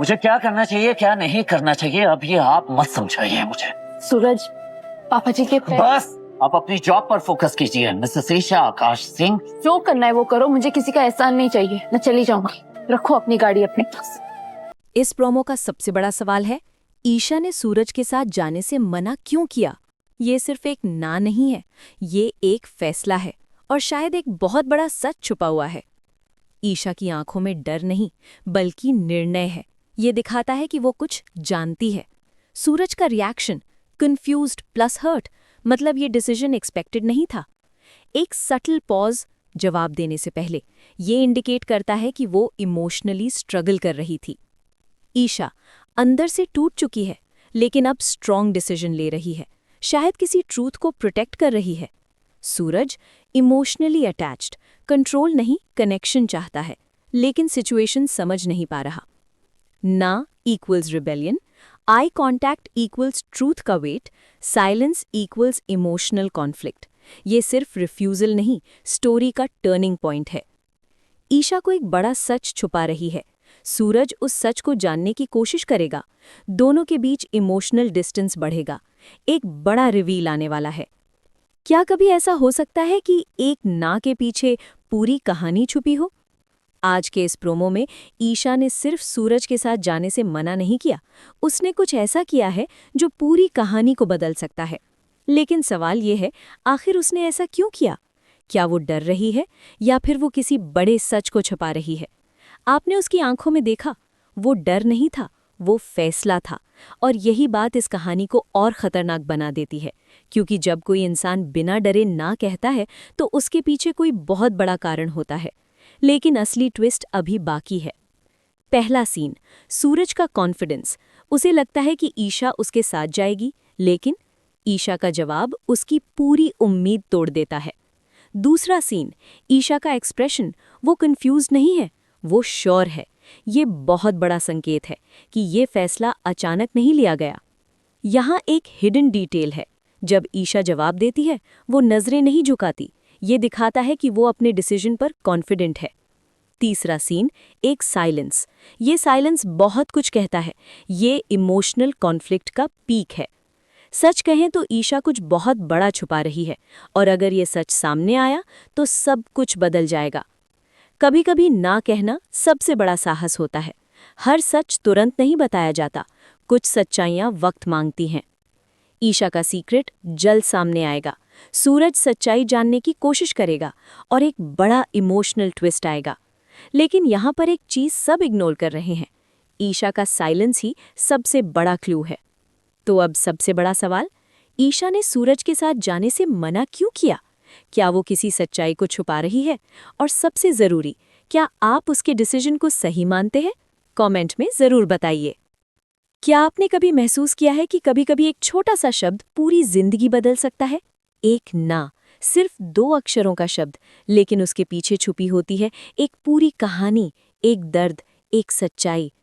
मुझे क्या करना चाहिए क्या नहीं करना चाहिए अब ये आप मत समझाइए मुझे। सूरज, पापा जी के बस आप अपनी जॉब पर फोकस कीजिए मिसेस ईशा आकाश सिंह। जो करना है वो करो, मुझे किसी का एहसान नहीं चाहिए। मैं चली जाऊंगी, रखो अपनी गाड़ी अपने पास। इस प्रोमो का सबसे बड़ा सवाल है, ईशा ने सूरज के साथ जाने से मना क्यों किया? ये सिर्फ एक ना नहीं है, ये एक फैसला है और शायद एक बहुत बड़ा सच छुपा हुआ है। ईशा की आंखों में डर नहीं, बल्कि निर्णय है। ये दिखाता है कि वो कुछ जानती है। सूरज का रिएक्शन कंफ्यूज्ड प्लस हर्ट, मतलब ये डिसीजन एक्सपेक्टेड नहीं था। एक सटल पॉज जवाब देने से पहले ये इंडिकेट करता है कि वो इमोशनली स्ट्रगल कर रही थी। ईशा अंदर से टूट चुकी है, लेकिन अब स्ट्रॉन्ग डिसीजन ले रही है, शायद किसी ट्रूथ को प्रोटेक्ट कर रही है। सूरज इमोशनली अटैच्ड, कंट्रोल नहीं कनेक्शन चाहता है, लेकिन सिचुएशन समझ नहीं पा रहा। ना equals rebellion, eye contact equals truth का weight, silence equals emotional conflict. ये सिर्फ रिफ्यूजल नहीं, स्टोरी का टर्निंग पॉइंट है। ईशा को एक बड़ा सच छुपा रही है। सूरज उस सच को जानने की कोशिश करेगा। दोनों के बीच इमोशनल डिस्टेंस बढ़ेगा। एक बड़ा रिवील आने वाला है। क्या कभी ऐसा हो सकता है कि एक ना के पीछे पूरी कहानी छुपी हो? आज के इस प्रोमो में ईशा ने सिर्फ सूरज के साथ जाने से मना नहीं किया, उसने कुछ ऐसा किया है जो पूरी कहानी को बदल सकता है। लेकिन सवाल ये है, आखिर उसने ऐसा क्यों किया? क्या वो डर रही है या फिर वो किसी बड़े सच को छुपा रही है? आपने उसकी आंखों में देखा, वो डर नहीं था, वो फैसला था। और यही बात इस कहानी को और खतरनाक बना देती है, क्योंकि जब कोई इंसान बिना डरे ना कहता है तो उसके पीछे कोई बहुत बड़ा कारण होता है। लेकिन असली ट्विस्ट अभी बाकी है। पहला सीन, सूरज का कॉन्फिडेंस। उसे लगता है कि ईशा उसके साथ जाएगी, लेकिन ईशा का जवाब उसकी पूरी उम्मीद तोड़ देता है। दूसरा सीन, ईशा का एक्सप्रेशन। वो कंफ्यूज नहीं है, वो श्योर है। ये बहुत बड़ा संकेत है कि ये फैसला अचानक नहीं लिया गया। यहाँ एक हिडन डिटेल है। जब ईशा जवाब देती है, वो नजरें नहीं झुकाती। ये दिखाता है कि वो अपने डिसीजन पर कॉन्फिडेंट है। तीसरा सीन, एक साइलेंस। ये साइलेंस बहुत कुछ कहता है। ये इमोशनल कॉन्फ्लिक्ट का पीक है। सच कहें तो ईशा कुछ बहुत बड़ा छुपा रही है, और अगर ये सच सामने आया तो सब कुछ बदल जाएगा। कभी-कभी ना कहना सबसे बड़ा साहस होता है। हर सच तुरंत नहीं बताया जाता, कुछ सच्चाइयां वक्त मांगती हैं। ईशा का सीक्रेट जल्द सामने आएगा। सूरज सच्चाई जानने की कोशिश करेगा और एक बड़ा इमोशनल ट्विस्ट आएगा। लेकिन यहाँ पर एक चीज सब इग्नोर कर रहे हैं, ईशा का साइलेंस ही सबसे बड़ा क्लू है। तो अब सबसे बड़ा सवाल, ईशा ने सूरज के साथ जाने से मना क्यों किया? क्या वो किसी सच्चाई को छुपा रही है? और सबसे जरूरी, क्या आप उसके डिसीजन को सही मानते हैं? कमेंट में जरूर बताइए। क्या आपने कभी महसूस किया है कि कभी-कभी एक छोटा सा शब्द पूरी जिंदगी बदल सकता है? एक ना, सिर्फ 2 अक्षरों का शब्द, लेकिन उसके पीछे छुपी होती है एक पूरी कहानी, एक दर्द, एक सच्चाई।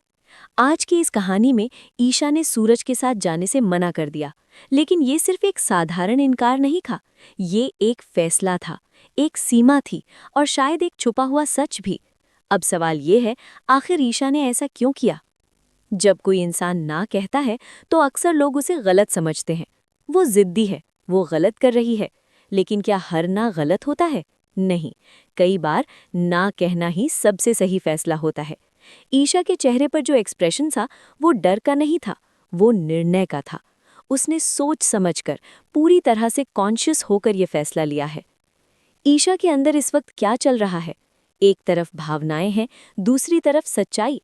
आज की इस कहानी में ईशा ने सूरज के साथ जाने से मना कर दिया, लेकिन ये सिर्फ एक साधारण इनकार नहीं था। ये एक फैसला था, एक सीमा थी, और शायद एक छुपा हुआ सच भी। अब सवाल ये है, आखिर ईशा ने ऐसा क्यों किया? जब कोई इंसान ना कहता है तो अक्सर लोग उसे गलत समझते हैं। वो जिद्दी है, वो गलत कर रही है। लेकिन क्या हर ना गलत होता है? नहीं, कई बार ना कहना ही सबसे सही फैसला होता है। ईशा के चेहरे पर जो एक्सप्रेशन था, वो डर का नहीं था, वो निर्णय का था। उसने सोच समझकर, पूरी तरह से कॉन्शियस होकर ये फैसला लिया है। ईशा के अंदर इस वक्त क्या चल रहा है? एक तरफ भावनाएं हैं, दूसरी तरफ सच्चाई।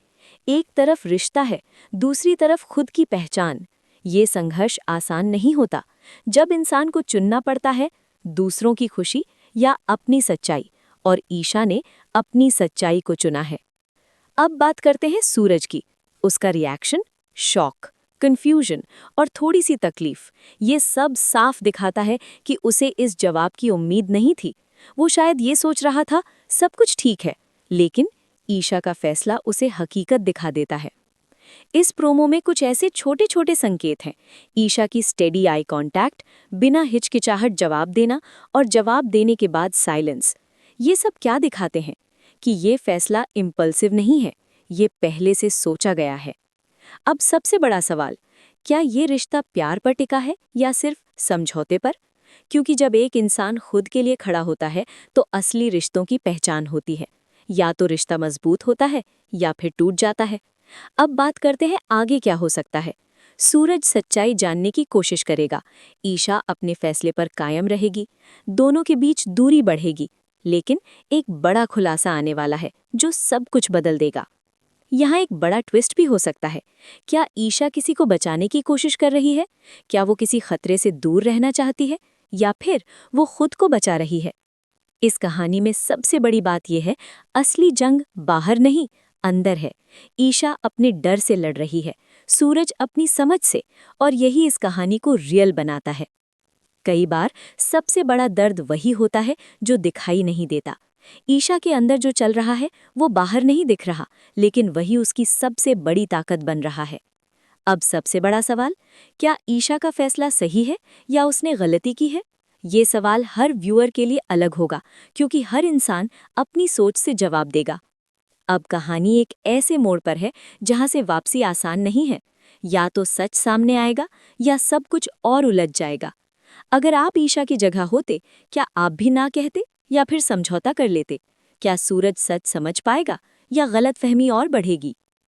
एक तरफ रिश्ता है, दूसरी तरफ खुद की पहचान। ये संघर्ष आसान नहीं होता। जब इंसान को चुनना पड़ता है, दूसरों की खुशी या अपनी सच्चाई, और ईशा ने अपनी सच्चाई को चुना है। अब बात करते हैं सूरज की। उसका रिएक्शन, शॉक, कंफ्यूजन और थोड़ी सी तकलीफ, ये सब साफ दिखाता है कि उसे इस जवाब की उम्मीद नहीं थी। वो शायद ये सोच रहा था, सब कुछ ठीक है, लेकिन ईशा का फैसला उसे हकीकत दिखा देता है। इस प्रोमो में कुछ ऐसे छोटे छोटे संकेत हैं। ईशा की स्टेडी आई कांटेक्ट, बिना हिचकिचाहट जवाब देना, और जवाब देने के बाद साइलेंस। ये सब क्या दिखाते हैं? कि ये फैसला इम्पल्सिव नहीं है, ये पहले से सोचा गया है। अब सबसे बड़ा सवाल, क्या ये रिश्ता प्यार पर टिका है या सिर्फ समझौते पर? क्योंकि जब एक इंसान खुद के लिए खड़ा होता है तो असली रिश्तों की पहचान होती है। या तो रिश्ता मजबूत होता है या फिर टूट जाता है। अब बात करते हैं आगे क्या हो सकता है। सूरज सच्चाई जानने की कोशिश करेगा, ईशा अपने फैसले पर कायम रहेगी, दोनों के बीच दूरी बढ़ेगी, लेकिन एक बड़ा खुलासा आने वाला है जो सब कुछ बदल देगा। यहाँ एक बड़ा ट्विस्ट भी हो सकता है। क्या ईशा किसी को बचाने की कोशिश कर रही है? क्या वो किसी खतरे से दूर रहना चाहती है या फिर वो खुद को बचा रही है? इस कहानी में सबसे बड़ी बात यह है, असली जंग बाहर नहीं, अंदर है। ईशा अपने डर से लड़ रही है, सूरज अपनी समझ से, और यही इस कहानी को रियल बनाता है। कई बार सबसे बड़ा दर्द वही होता है जो दिखाई नहीं देता। ईशा के अंदर जो चल रहा है वो बाहर नहीं दिख रहा, लेकिन वही उसकी सबसे बड़ी ताकत बन रहा है। अब सबसे बड़ा सवाल, क्या ईशा का फैसला सही है या उसने गलती की है? ये सवाल हर व्यूअर के लिए अलग होगा, क्योंकि हर इंसान अपनी सोच से जवाब देगा। अब कहानी एक ऐसे मोड़ पर है जहां से वापसी आसान नहीं है। या तो सच सामने आएगा या सब कुछ और उलझ जाएगा। अगर आप ईशा की जगह होते, क्या आप भी ना कहते या फिर समझौता कर लेते? क्या सूरज सच समझ पाएगा या गलतफहमी और बढ़ेगी?